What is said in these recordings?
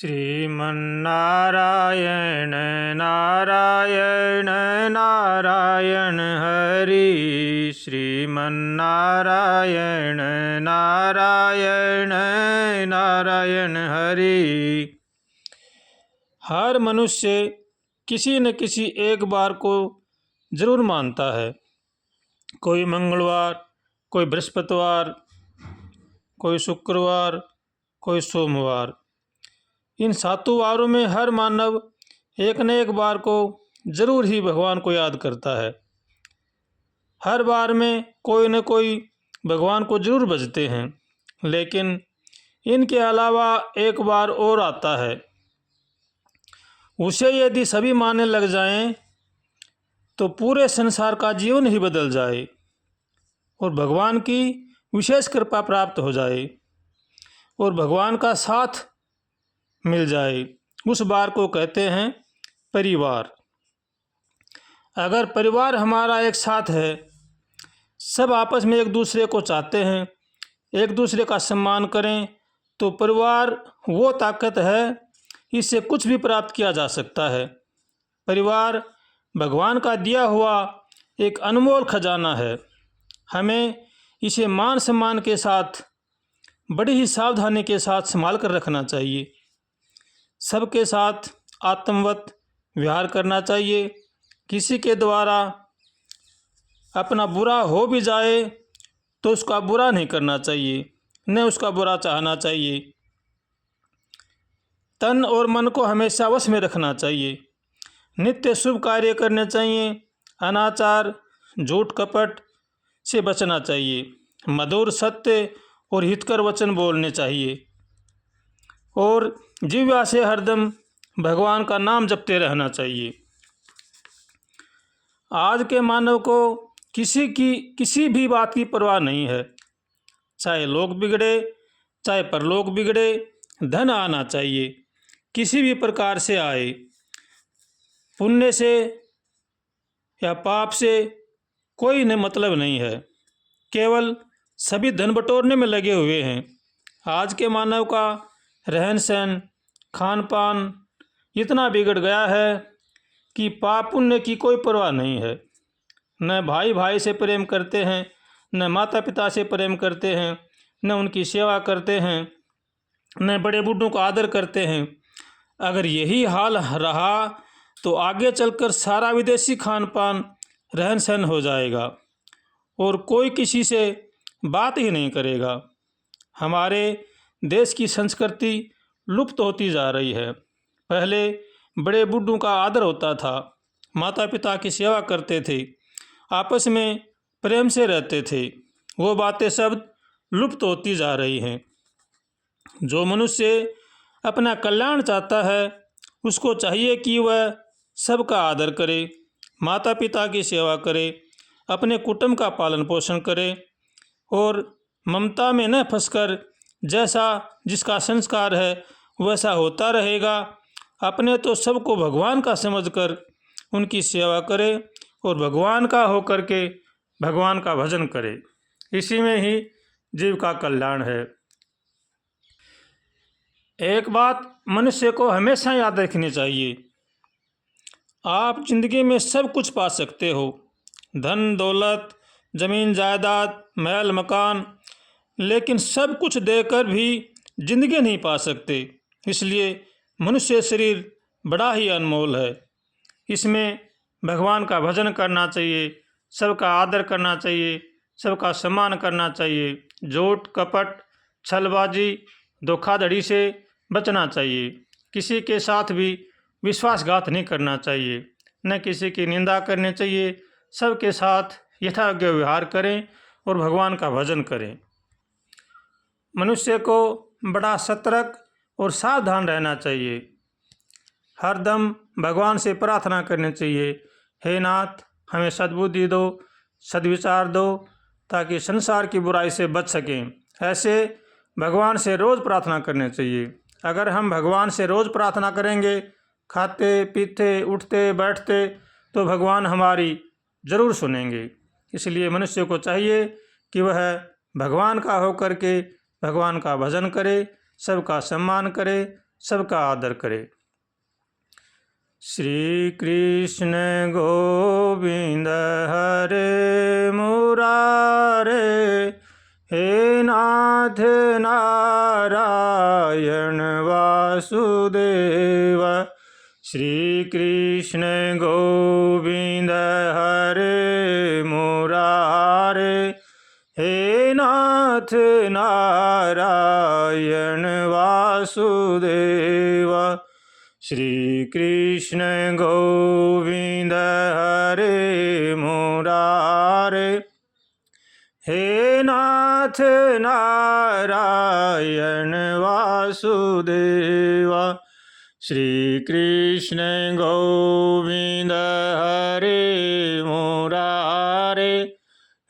श्रीमन्नारायण नारायण नारायण हरि। श्रीमन्नारायण नारायण नारायण हरि। हर मनुष्य किसी न किसी एक बार को जरूर मानता है। कोई मंगलवार, कोई बृहस्पतिवार, कोई शुक्रवार, कोई सोमवार। इन 7 वारों में हर मानव एक न एक बार को जरूर ही भगवान को याद करता है। हर बार में कोई न कोई भगवान को जरूर भजते हैं, लेकिन इनके अलावा एक बार और आता है। उसे यदि सभी मानने लग जाएं तो पूरे संसार का जीवन ही बदल जाए और भगवान की विशेष कृपा प्राप्त हो जाए और भगवान का साथ मिल जाए। उस बार को कहते हैं परिवार। अगर परिवार हमारा एक साथ है, सब आपस में एक दूसरे को चाहते हैं, एक दूसरे का सम्मान करें, तो परिवार वो ताकत है, इससे कुछ भी प्राप्त किया जा सकता है। परिवार भगवान का दिया हुआ एक अनमोल खजाना है। हमें इसे मान सम्मान के साथ, बड़ी ही सावधानी के साथ संभाल कर रखना चाहिए। सबके साथ आत्मवत व्यवहार करना चाहिए। किसी के द्वारा अपना बुरा हो भी जाए तो उसका बुरा नहीं करना चाहिए, न उसका बुरा चाहना चाहिए। तन और मन को हमेशा वश में रखना चाहिए। नित्य शुभ कार्य करने चाहिए। अनाचार, झूठ कपट से बचना चाहिए। मधुर, सत्य और हितकर वचन बोलने चाहिए और जिह्वा से हरदम भगवान का नाम जपते रहना चाहिए। आज के मानव को किसी भी बात की परवाह नहीं है। चाहे लोग बिगड़े, चाहे परलोक बिगड़े, धन आना चाहिए, किसी भी प्रकार से आए। पुण्य से या पाप से कोई ने मतलब नहीं है। केवल सभी धन बटोरने में लगे हुए हैं। आज के मानव का रहन सहन, खान पान इतना बिगड़ गया है कि पाप पुण्य की कोई परवाह नहीं है। न भाई भाई से प्रेम करते हैं, न माता पिता से प्रेम करते हैं, न उनकी सेवा करते हैं, न बड़े बूढ़ों का आदर करते हैं। अगर यही हाल रहा तो आगे चलकर सारा विदेशी खान पान रहन सहन हो जाएगा और कोई किसी से बात ही नहीं करेगा। हमारे देश की संस्कृति लुप्त होती जा रही है। पहले बड़े बूढ़ों का आदर होता था, माता पिता की सेवा करते थे, आपस में प्रेम से रहते थे। वो बातें सब लुप्त होती जा रही हैं। जो मनुष्य अपना कल्याण चाहता है, उसको चाहिए कि वह सबका आदर करे, माता पिता की सेवा करे, अपने कुटुंब का पालन पोषण करे और ममता में न फंसकर जैसा जिसका संस्कार है वैसा होता रहेगा। अपने तो सबको भगवान का समझकर उनकी सेवा करे और भगवान का होकर के भगवान का भजन करे। इसी में ही जीव का कल्याण है। एक बात मनुष्य को हमेशा याद रखनी चाहिए। आप जिंदगी में सब कुछ पा सकते हो, धन दौलत, जमीन जायदाद, महल मकान, लेकिन सब कुछ देकर भी जिंदगी नहीं पा सकते। इसलिए मनुष्य शरीर बड़ा ही अनमोल है। इसमें भगवान का भजन करना चाहिए, सबका आदर करना चाहिए, सबका सम्मान करना चाहिए। झूठ कपट, छलबाजी, धोखाधड़ी से बचना चाहिए। किसी के साथ भी विश्वासघात नहीं करना चाहिए, न किसी की निंदा करनी चाहिए। सबके साथ यथायोग्य व्यवहार करें और भगवान का भजन करें। मनुष्य को बड़ा सतर्क और सावधान रहना चाहिए। हरदम भगवान से प्रार्थना करनी चाहिए, हे नाथ हमें सद्बुद्धि दो, सद्विचार दो, ताकि संसार की बुराई से बच सकें। ऐसे भगवान से रोज़ प्रार्थना करनी चाहिए। अगर हम भगवान से रोज़ प्रार्थना करेंगे, खाते पीते उठते बैठते, तो भगवान हमारी ज़रूर सुनेंगे। इसलिए मनुष्य को चाहिए कि वह भगवान का होकर के भगवान का भजन करे, सबका सम्मान करे, सबका आदर करें। श्री कृष्ण गोविंद हरे मुरारे, हे नाथ नारायण वासुदेव। श्री कृष्ण गोविंद हरे मुरारे, हे नाथ नारायण वासुदेव। श्री कृष्ण गोविंद हरे मुरारे, हे नाथ नारायण वासुदेव। श्री कृष्ण गोविंद हरे मुरारे,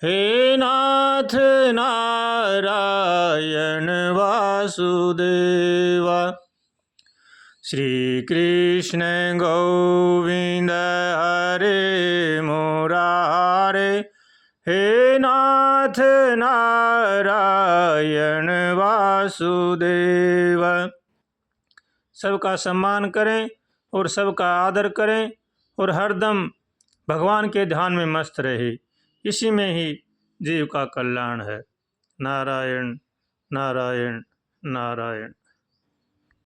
हे नाथ नारायण वासुदेव। श्री कृष्ण गोविंद हरे मुरारे, हे नाथ नारायण वासुदेव। सबका सम्मान करें और सबका आदर करें और हरदम भगवान के ध्यान में मस्त रहे। इसी में ही जीव का कल्याण है। नारायण नारायण नारायण।